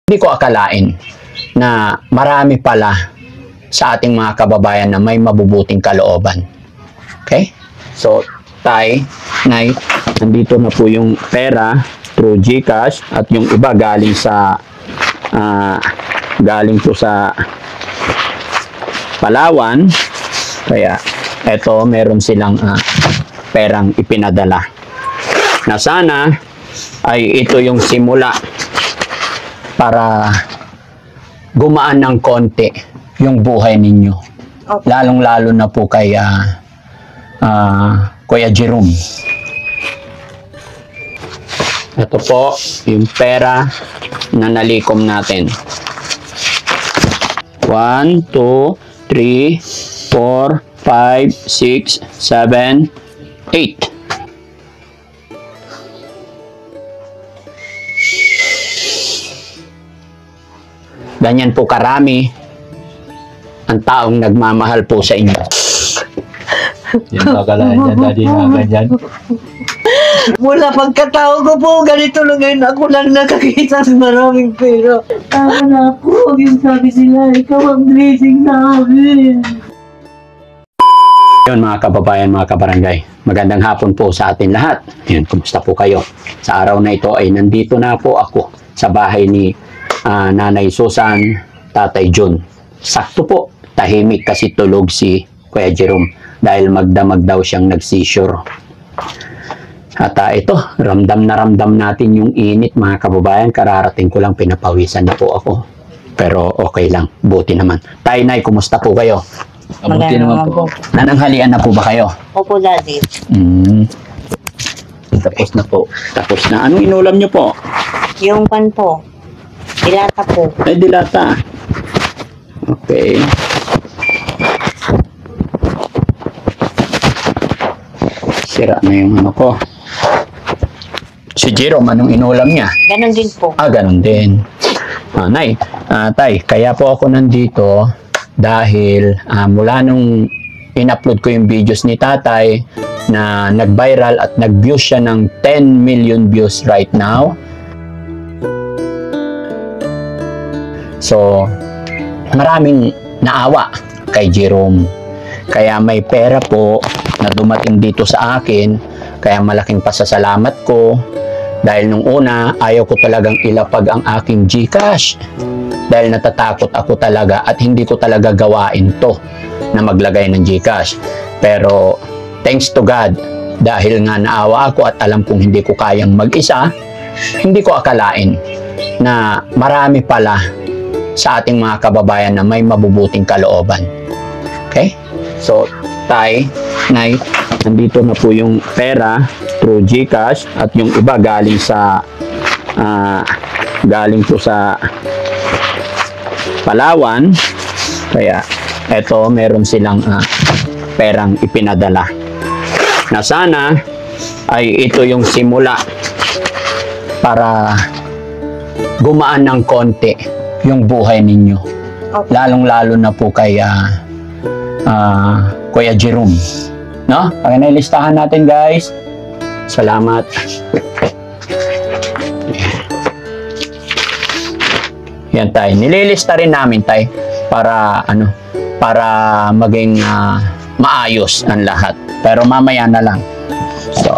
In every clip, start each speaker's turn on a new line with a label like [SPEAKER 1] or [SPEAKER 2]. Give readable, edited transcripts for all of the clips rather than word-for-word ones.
[SPEAKER 1] Hindi ko akalain na marami pala sa ating mga kababayan na may mabubuting kalooban. Okay? So, Tay, Nay, nandito na po yung pera through GCash at yung iba galing sa galing po sa Palawan. Kaya eto, meron silang perang ipinadala. Na sana ay ito yung simula para gumaan ng konti yung buhay ninyo.
[SPEAKER 2] Okay.
[SPEAKER 1] Lalong-lalo na po kay Kuya Jerome. Ito po yung pera na nalikom natin. 1, 2, 3, 4, 5, 6, 7, 8. Ganyan po karami ang taong nagmamahal po sa inyo.
[SPEAKER 3] Yan ba kalahin yan, Daddy, na ganyan?
[SPEAKER 2] Mula pagkatao ko po, ganito lang ngayon ako lang nakakita sa maraming pera. Tama na ako, yung sabi sila, ikaw ang blessing namin.
[SPEAKER 1] Yun mga kababayan, mga kabarangay, magandang hapon po sa atin lahat. Yun, kumusta po kayo? Sa araw na ito ay nandito na po ako sa bahay ni Nanay Susan, Tatay John. Sakto po, tahimik kasi tulog si Kuya Jerome dahil magdamag daw siyang nag-seizure. At ito, ramdam na ramdam natin yung init mga kababayan. Kararating ko lang, pinapawisan na po ako. Pero okay lang, buti naman. Tay, Nay, kumusta po kayo?
[SPEAKER 3] Abuti naman po.
[SPEAKER 1] Nananghalian na po ba kayo?
[SPEAKER 2] Opo, Daddy.
[SPEAKER 1] Tapos na po. Tapos na. Anong inulam nyo po?
[SPEAKER 2] Yung pan po, dilata po.
[SPEAKER 1] Ay, dilata. Okay. Sira na yung ano ko. Si Jerome, anong inulam niya?
[SPEAKER 2] Ganon din po.
[SPEAKER 1] Ganon din. Nay, Tay, kaya po ako nandito dahil mula nung in-upload ko yung videos ni Tatay na nag-viral at nag-views siya ng 10 million views right now. So, maraming naawa kay Jerome. Kaya may pera po na dumating dito sa akin. Kaya malaking pasasalamat ko. Dahil nung una, ayaw ko talagang ilapag ang aking GCash. Dahil natatakot ako talaga at hindi ko talaga gawain to na maglagay ng GCash. Pero thanks to God, dahil nga naawa ako at alam kong hindi ko kayang mag-isa, hindi ko akalain na marami pala sa ating mga kababayan na may mabubuting kalooban. Okay? So, Tay, Nay, nandito na po yung pera through GCash at yung iba galing sa galing po sa Palawan. Kaya eto, meron silang perang ipinadala. Na sana ay ito yung simula para gumaan ng konti yung buhay ninyo.
[SPEAKER 2] Okay.
[SPEAKER 1] Lalong-lalo na po kay Kuya Jerome. No? Pag nailistahan natin, guys. Salamat. Yan, Tay. Nililista rin namin, Tay, para para maging maayos ang lahat. Pero mamaya na lang. So,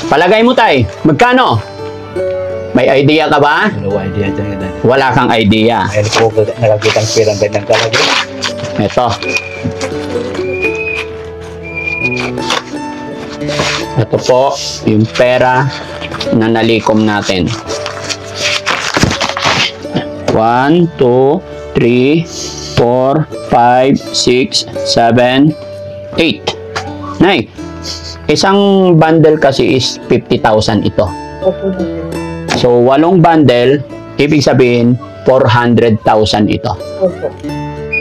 [SPEAKER 1] palagay mo, Tay, magkano? May idea ka ba?
[SPEAKER 3] Wala idea dyan, Daddy.
[SPEAKER 1] Wala kang idea.
[SPEAKER 3] Ayun po, nakakitang pirang ganyan talaga.
[SPEAKER 1] Ito. Ito po, yung pera na nalikom natin. 1, 2, 3, 4, 5, 6, 7, 8. Nay, isang bundle kasi is 50,000 ito.
[SPEAKER 2] Opo,
[SPEAKER 1] So, 8 bundle, ibig sabihin, 400,000 ito.
[SPEAKER 2] opo,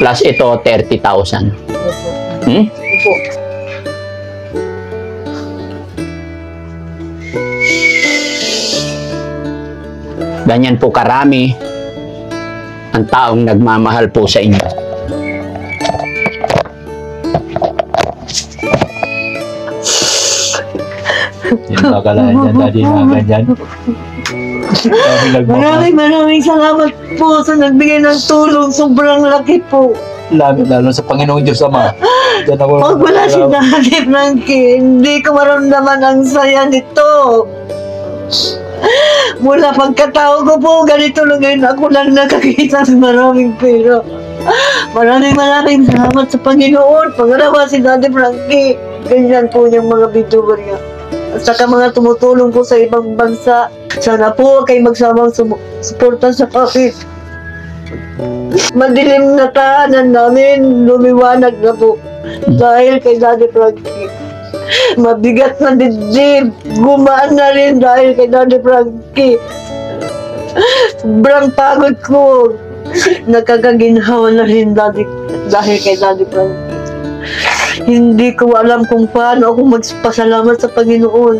[SPEAKER 1] Plus ito, 30,000.
[SPEAKER 2] opo.
[SPEAKER 1] Hmm?
[SPEAKER 2] Opo.
[SPEAKER 1] Ganyan po karami ang taong nagmamahal po sa inyo.
[SPEAKER 3] Yan ba kalahin yan, Daddy, na ganyan?
[SPEAKER 2] Maraming salamat po sa nagbigay ng tulong. Sobrang laki po.
[SPEAKER 3] Lalo sa Panginoong Diyos Ama. Diyan ako.
[SPEAKER 2] Pag wala si Daddy Frankie, hindi ko maramdaman ang saya nito. Mula pagkatao ko po, ganito lang ngayon ako lang nakakita ng maraming pera. Maraming salamat sa Panginoon. Pangalawa si Daddy Frankie. Ganyan po yung mga bituber niya. At saka mga tumutulong po sa ibang bansa. Sana po kayo magsamang suporta sa akin. Madilim na tahanan namin, lumiwanag na po. Dahil kay Daddy Frankie. Mabigat na dibdib, gumaan na rin dahil kay Daddy Frankie. Sobrang pagod ko. Nakakaginhawa na rin dahil kay Daddy Frankie. Hindi ko alam kung paano ako magpasalamat sa Panginoon.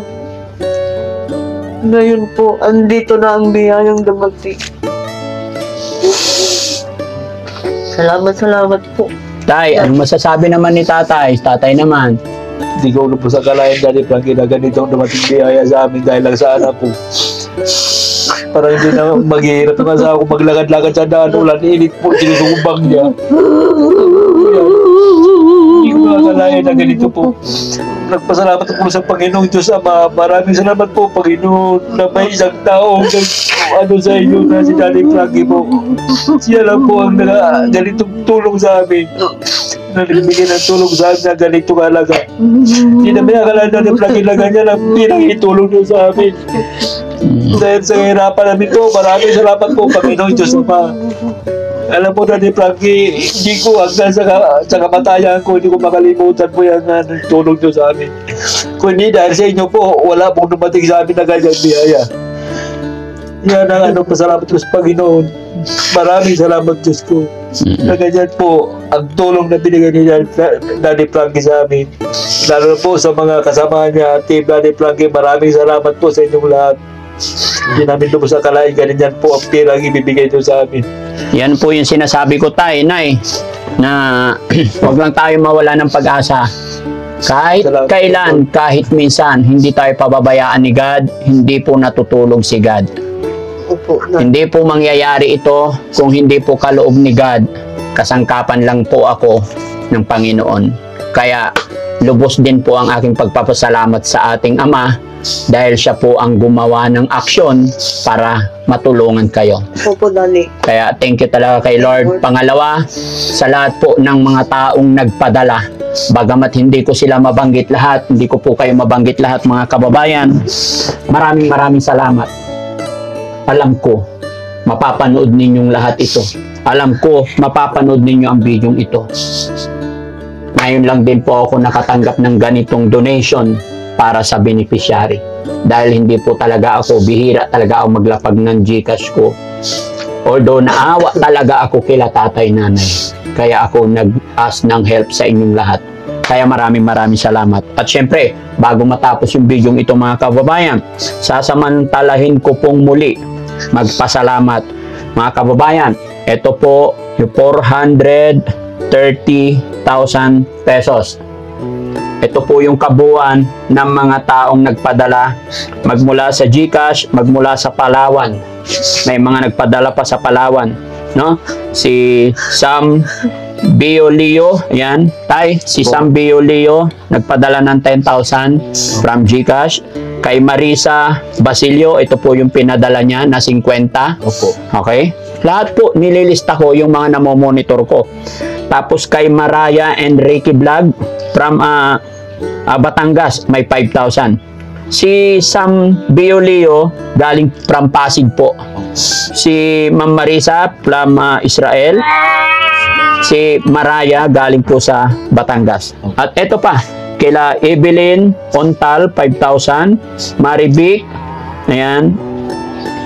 [SPEAKER 2] Ngayon po, andito na ang biyayang dumating. Salamat po.
[SPEAKER 1] Tay, anong masasabi naman ni tatay? Tatay naman.
[SPEAKER 3] Hindi ko po sa kalayan, Daddy Frankie, na ganitong dumating biyaya sa amin dahil lang sa anak ko. Para hindi na maghihirap naman sa ako maglakad-lakad sa daan, ulan, init po, sinusumbang niya. Hindi ko nakakalayan na ganito po. Nagpasalamat po sa Panginoong Diyos Ama. Maraming salamat po, Panginoon, na may isang tao sa inyo na si Daddy Frankie po. Siya lang po ang ganitong tulong sa amin. Na nagbigay ng tulong sa amin na ganitong halaga. Hindi na may akala na Daddy Frankie na ganyan ang pinakitulong niyo sa amin. Dahil sa hirapan namin ito, maraming salamat po, Panginoong Diyos Ama. Alam po, Daddy Frankie, hindi ko hanggang sa kamatayan ko, hindi ko makalimutan po yan na tulong niyo sa amin. Kung hindi dahil sa inyo po, wala pong dumating sa amin na ganyan biyaya. Yan ang pasalamat ko sa Panginoon. Maraming salamat, Diyos ko. Na ganyan po, ang tulong na binigay ni Daddy Frankie sa amin. Lalo po sa mga kasama niya, Team Daddy Frankie, maraming salamat po sa inyong lahat. Hindi namin po sa kalain, ganyan po ang pirang ibibigay nyo sa amin.
[SPEAKER 1] Yan po yung sinasabi ko, tay, nay, na huwag lang tayo mawala ng pag-asa. Kahit kailan, kahit minsan, hindi tayo pababayaan ni God, hindi po natutulog si God. Hindi po mangyayari ito kung hindi po kaloob ni God. Kasangkapan lang po ako ng Panginoon. Kaya lubos din po ang aking pagpapasalamat sa ating Ama dahil siya po ang gumawa ng aksyon para matulungan kayo.
[SPEAKER 2] Opo, Daddy.
[SPEAKER 1] Kaya thank you talaga kay Lord. Pangalawa, sa lahat po ng mga taong nagpadala. Bagamat hindi ko sila mabanggit lahat, hindi ko po kayo mabanggit lahat mga kababayan, maraming salamat. Alam ko, mapapanood ninyong lahat ito. Alam ko, mapapanood ninyo ang bidyong ito. Ngayon lang din po ako nakatanggap ng ganitong donation para sa beneficiary. Dahil hindi po talaga ako, bihira talaga ako maglapag ng GCash ko. Although naawa talaga ako kila tatay nanay. Kaya ako nag-ask ng help sa inyong lahat. Kaya maraming salamat. At syempre, bago matapos yung video ito mga kababayan, sasamantalahin ko pong muli magpasalamat. Mga kababayan, ito po yung 430,000 pesos. Ito po yung kabuuan ng mga taong nagpadala magmula sa GCash, magmula sa Palawan. May mga nagpadala pa sa Palawan, no? Si Sam Biolio, yan, tay, si Sam Biolio nagpadala ng 10,000 from GCash. Kay Marisa Basilio, ito po yung pinadala niya na 50.
[SPEAKER 3] Opo.
[SPEAKER 1] Okay? Lahat po nililista ko yung mga namomonitor ko. Tapos kay Maraya and Ricky Vlog from Batangas, may 5,000. Si Sam Biolio galing from Pasig po. Si Ma'am Marisa from Israel. Si Maraya galing po sa Batangas. At eto pa, kila Evelyn Ontal 5,000, Marivic, ayan,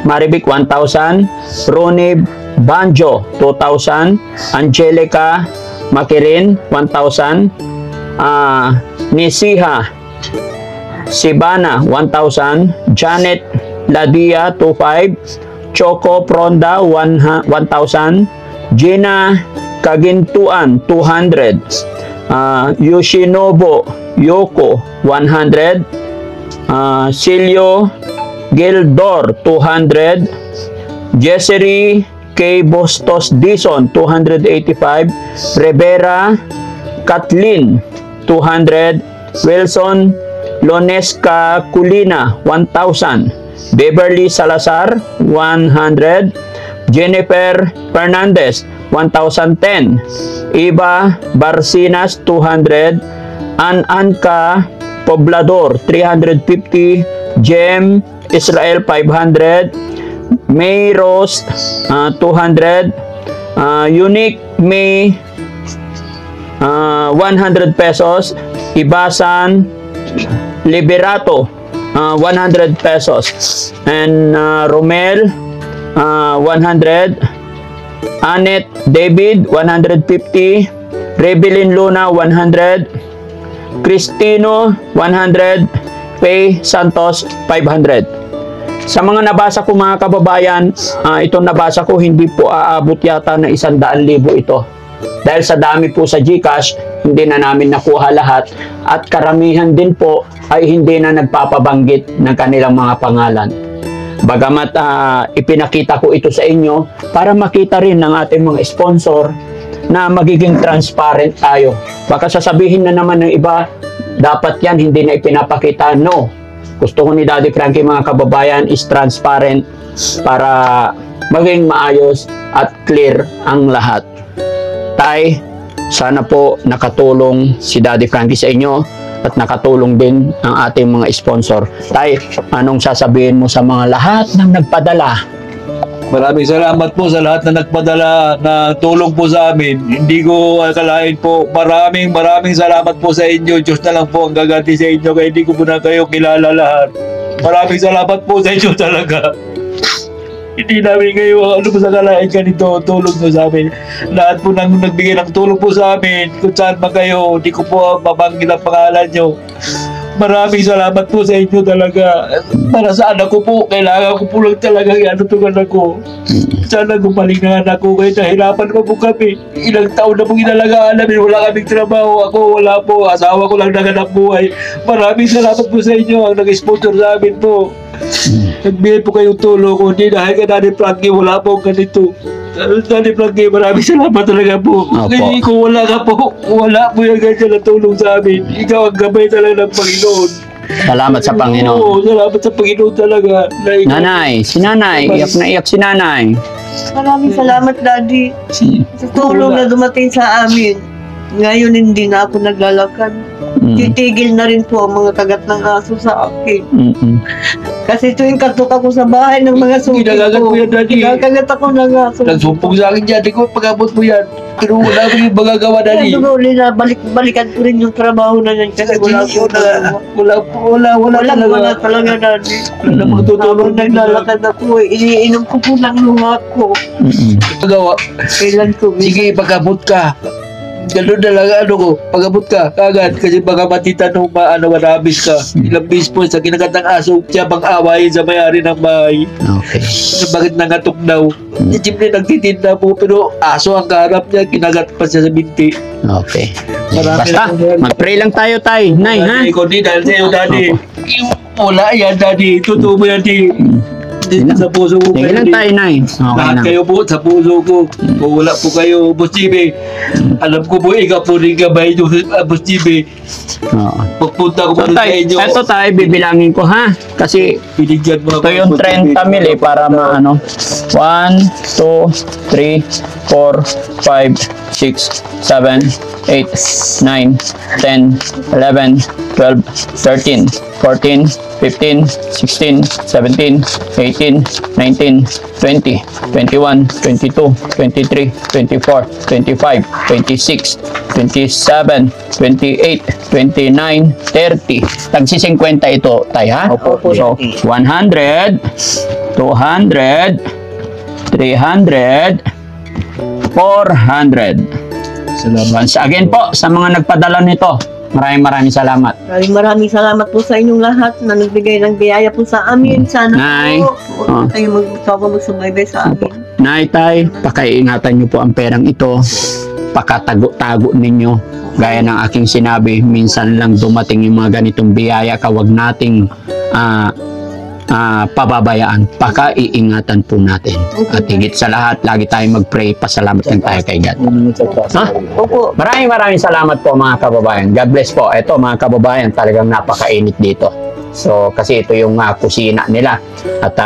[SPEAKER 1] Marivic 1,000, Ronnie Banjo 2,000, Angelica Makirin 1,000, Nisiha Sibana 1,000, Janet Ladia 2,500, Choco Pronda 1,000, Gina Kagintuan 200, Yoshinobu Yoko 100, Silio Gildor, 200. Jessery K. Bustos Dison, 285. Rivera Kathleen, 200. Wilson Lonesca Culina, 1,000. Beverly Salazar, 100. Jennifer Fernandez, 1,010. Eva Barcinas, 200. Anka Poblador, 350. Jem Israel, 500. May Rose, 200. Unique May, 100 pesos. Ibasan Liberato, 100 pesos. And Romel, 100. Annette David, 150. Rebelin Luna, 100. Cristino, 100. Faye Santos, 500. Sa mga nabasa ko mga kababayan, itong nabasa ko hindi po aabot yata na 100,000 ito. Dahil sa dami po sa GCash, hindi na namin nakuha lahat at karamihan din po ay hindi na nagpapabanggit ng kanilang mga pangalan. Bagamat ipinakita ko ito sa inyo para makita rin ng ating mga sponsor na magiging transparent tayo. Baka sasabihin na naman ng iba, dapat yan hindi na ipinapakita. No. Gusto ko ni Daddy Frankie mga kababayan is transparent para maging maayos at clear ang lahat. Tay, sana po nakatulong si Daddy Frankie sa inyo at nakatulong din ang ating mga sponsor. Tay, anong sasabihin mo sa mga lahat ng nagpadala?
[SPEAKER 3] Maraming salamat po sa lahat na nagpadala na tulong po sa amin. Hindi ko akalain po. Maraming salamat po sa inyo. Diyos na lang po ang gaganti sa inyo kaya hindi ko po na kayo kilala lahat. Maraming salamat po sa inyo talaga. Hindi namin kayo ano po sa kalain ganito tulong nyo sa amin. Lahat po nang nagbigay ng tulong po sa amin. Kung saan man kayo, hindi ko po mabanggit ang pangalan nyo. Maraming salamat po sa inyo talaga. Para sa anak ko po, kailangan ko po lang talaga i-ano anak ko. Sana gumaling na anak ko kahit nahirapan pa po kami. Ilang taon na pong inalagaan namin, wala kaming trabaho. Ako wala po, asawa ko lang naganap buhay. Maraming salamat po sa inyo ang nag-sponsor sa amin po. Nagbigay po kayong tulong ko. Hindi dahil ka Daddy Frankie, wala po ganito. Daddy Frankie, maraming salamat talaga po. Kasi kung wala ka po, wala po yung ganyan na tulong sa amin. Ikaw ang gabay talaga ng Panginoon.
[SPEAKER 1] Salamat sa Panginoon.
[SPEAKER 3] Oo, salamat sa Panginoon talaga.
[SPEAKER 1] Nanay, si nanay, iyak na iyak si nanay.
[SPEAKER 2] Maraming salamat, Daddy. Sa tulong na dumating sa amin. Ngayon hindi na ako naglalakad. Titigil na rin po ang mga kagat ng aso sa akin. Kasi tuwing katok ako sa bahay ng mga suki
[SPEAKER 3] Kinagagat
[SPEAKER 2] ko,
[SPEAKER 3] mo yan, Daddy.
[SPEAKER 2] kinakagat ako ng aso.
[SPEAKER 3] Nagsumpong sa akin dyan, di ko pag-abot mo yan. Pero wala mo yung magagawa, Daddy.
[SPEAKER 2] Kaya siguro na balikan ko rin yung trabaho na yan kasi wala talaga, Daddy.
[SPEAKER 3] Wala na magtutulong.
[SPEAKER 2] Habang naglalakad ako, iniinom ko po ng luha ko.
[SPEAKER 3] Magawa.
[SPEAKER 2] Kailan ko,
[SPEAKER 3] Sige, pag-abot ka. Ganun na lang, pag-abot ka, kagad. Kasi baka matitanong marabis ka. Ilang bis po sa kinagat ng aso, siya bang awayin sa may-ari ng bahay.
[SPEAKER 1] Okay.
[SPEAKER 3] Bakit nangatok daw? Si Jim na nagtitinda po, pero aso ang kaharap niya, kinagat pa siya sa binti.
[SPEAKER 1] Okay.
[SPEAKER 3] Marami
[SPEAKER 1] Basta,
[SPEAKER 3] na po yan.
[SPEAKER 1] mag-pray lang tayo, tay. Nay, ha?
[SPEAKER 3] Daddy, kundi dahil sa'yo, Daddy. Wala yan, Daddy. Totoo mo yan, Daddy. Dito sa puso ko.
[SPEAKER 1] Sige lang tayo, nay. Okay
[SPEAKER 3] Lahat
[SPEAKER 1] na.
[SPEAKER 3] kayo po sa puso ko. Kung wala po kayo, Boss Jimmy, alam ko po, ikaw po rin gabay nyo, Boss Jimmy.
[SPEAKER 1] Oo.
[SPEAKER 3] Pagpunta ko po
[SPEAKER 1] So,
[SPEAKER 3] sa
[SPEAKER 1] tay,
[SPEAKER 3] inyo.
[SPEAKER 1] eto tayo, bibilangin ko, ha? Kasi
[SPEAKER 3] Binigyan mo
[SPEAKER 1] ito yung 30 mil para maano. 1, 2, 3, 4, 5, 6, 7, 8, 9, 10, 11, 12, 13, 14, 15, 16, 17, 18, 19, 20, 21, 22, 23, 24, 25, 26, 27, 28, 29, 30. Tagsi 50 ito, tay, ha?
[SPEAKER 2] Opo.
[SPEAKER 1] So, 100, 200, 300, 400.
[SPEAKER 3] Salamat.
[SPEAKER 1] Once again po, sa mga nagpadala nito, maraming salamat.
[SPEAKER 2] Maraming salamat po sa inyong lahat na nagbigay ng biyaya po sa amin. Sana
[SPEAKER 1] Nay.
[SPEAKER 2] po, huwag kayo magsumaybay sa amin.
[SPEAKER 1] Nay, tay, pakaiingatan niyo po ang perang ito. Pakatago-tago ninyo. Gaya ng aking sinabi, minsan lang dumating yung mga ganitong biyaya. Huwag nating pababayaan. Pakaiingatan po natin. At higit sa lahat, lagi tayong mag-pray. Pasalamat lang tayo kay God. Ha?
[SPEAKER 2] Opo.
[SPEAKER 1] Maraming salamat po mga kababayan. God bless po. Ito mga kababayan, talagang napakainit dito. So, kasi ito yung kusina nila. At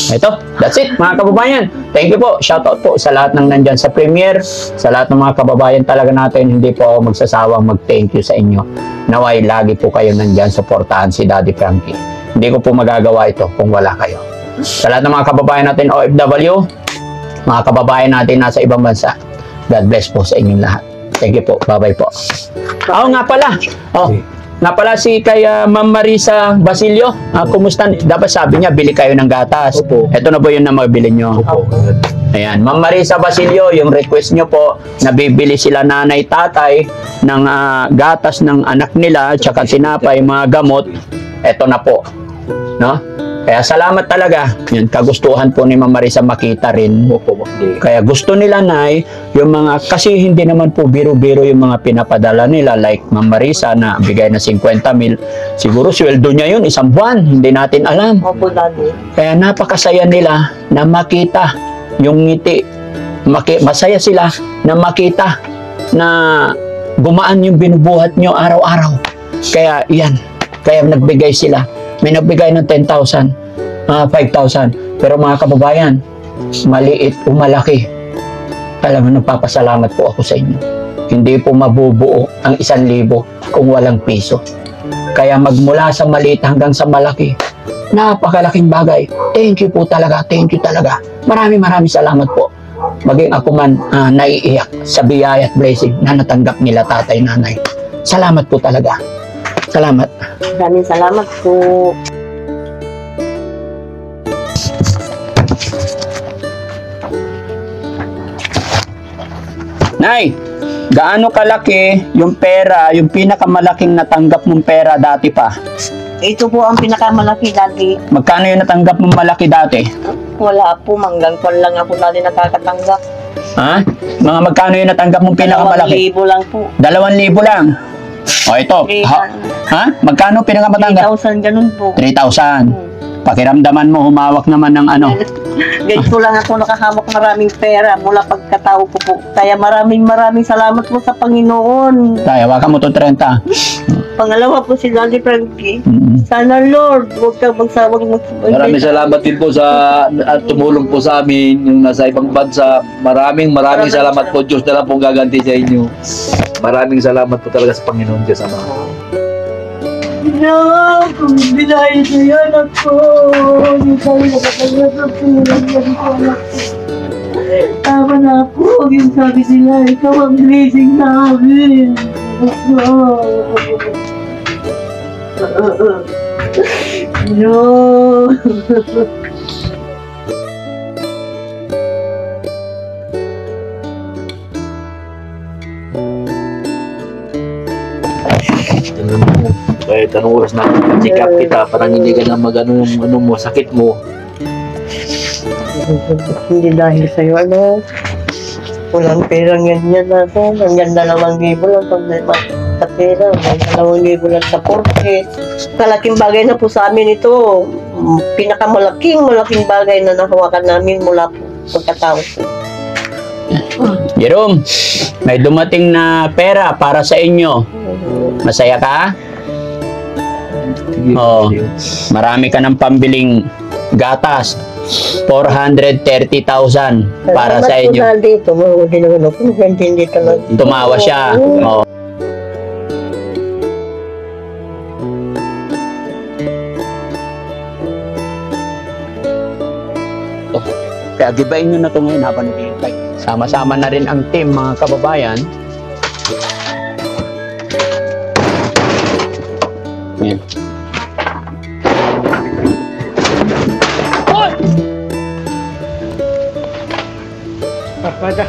[SPEAKER 1] ito, that's it mga kababayan. Thank you po. Shoutout po sa lahat ng nandyan sa premiere. Sa lahat ng mga kababayan talaga natin, hindi po ako magsasawang mag-thank you sa inyo. Naway, lagi po kayo nandyan, supportahan si Daddy Frankie. Hindi ko po magagawa ito kung wala kayo. Sa lahat ng mga kababayan natin OFW, mga kababayan natin nasa ibang bansa, God bless po sa inyong lahat. Thank you po. Bye-bye po. Nga pala. Nga pala si kay Ma'am Marisa Basilio. Kumusta? Dapat sabi niya, bili kayo ng gatas.
[SPEAKER 3] Opo.
[SPEAKER 1] Ito na po yun na mabili nyo. Ayan. Ma'am Marisa Basilio, yung request nyo po, nabibili sila nanay tatay ng gatas ng anak nila, tsaka tinapay, mga gamot. Ito na po. No? Kaya salamat talaga. Yun, kagustuhan po ni Ma'am Marisa makita rin. Kaya gusto nila, Nay, yung mga, kasi hindi naman po biro-biro yung mga pinapadala nila, like Ma'am Marisa na bigay na 50,000. Siguro sweldo niya yun, isang buwan. Hindi natin alam.
[SPEAKER 2] Opo, Daddy.
[SPEAKER 1] Kaya napakasaya nila na makita yung ngiti. Masaya sila na makita na gumaan yung binubuhat nyo araw-araw. Kaya yan. Kaya nagbigay sila. May nagbigay ng 10,000, 5,000. Pero mga kababayan, maliit o malaki, talagang nagpapasalamat po ako sa inyo. Hindi po mabubuo ang 1,000 kung walang piso. Kaya magmula sa maliit hanggang sa malaki, napakalaking bagay. Thank you po talaga. Thank you talaga. Maraming salamat po. Maging ako man naiiyak sa biyaya at blessing na natanggap nila tatay, nanay. Salamat po talaga. Salamat.
[SPEAKER 2] Maraming salamat po.
[SPEAKER 1] Nay, gaano kalaki yung pera, yung pinakamalaking natanggap mong pera dati pa?
[SPEAKER 2] Ito po ang pinakamalaki, Daddy.
[SPEAKER 1] Magkano yung natanggap mong malaki dati?
[SPEAKER 2] Wala po, manggang kon lang ako Daddy nakakatanggap.
[SPEAKER 1] Ha? Mga magkano yung natanggap mong pinakamalaki?
[SPEAKER 2] 2,000 lang po.
[SPEAKER 1] 2,000 lang. O ito. Ha? Magkano pinakamatanggap?
[SPEAKER 2] 3,000 ganun po.
[SPEAKER 1] 3,000. Pakiramdaman mo, humawak naman ng ano.
[SPEAKER 2] Ganito lang ako nakahawak maraming pera mula pagkatao ko po. Kaya maraming salamat po sa Panginoon.
[SPEAKER 1] Tayo, hawakan mo to 30.
[SPEAKER 2] Pangalawa po si Daddy Frankie.
[SPEAKER 1] Mm.
[SPEAKER 2] Sana Lord, huwag kang magsawang
[SPEAKER 3] Maraming salamat din po sa at tumulong po sa amin yung nasa ibang bansa. Maraming salamat po. Diyos na lang pong gaganti sa inyo. Maraming salamat po talaga sa Panginoon Diyos Ama.
[SPEAKER 2] No, kung binahin ko yan ako, hindi tayo nakatanggap ng tulong yan ko anak ko. Tama na po, yung sabi nila, ikaw ang blessing namin. No.
[SPEAKER 3] Kahit anong oras na check up kita, parang hindi ka na mag-ano yung ano mo, sakit mo.
[SPEAKER 2] Hindi dahil sa'yo, ano, walang perang ganyan natin. Hanggang 2,000 lang pag may sa pera. May 2,000 lang sa porket. Malaking bagay na po sa amin ito. Pinakamalaking bagay na nahawakan namin mula po pagkatapos.
[SPEAKER 1] Jerome, may dumating na pera para sa inyo. Masaya ka? Oo. Marami ka ng pambiling gatas. 430,000 para sa inyo.
[SPEAKER 2] Salamat po dito. Mahuli naman ako. Hindi talaga.
[SPEAKER 1] Tumawa siya. Oo. Kaya gibayin nyo na ito ngayon habang naghihintay. Sama-sama na rin ang team, mga kababayan. Yan. Papada.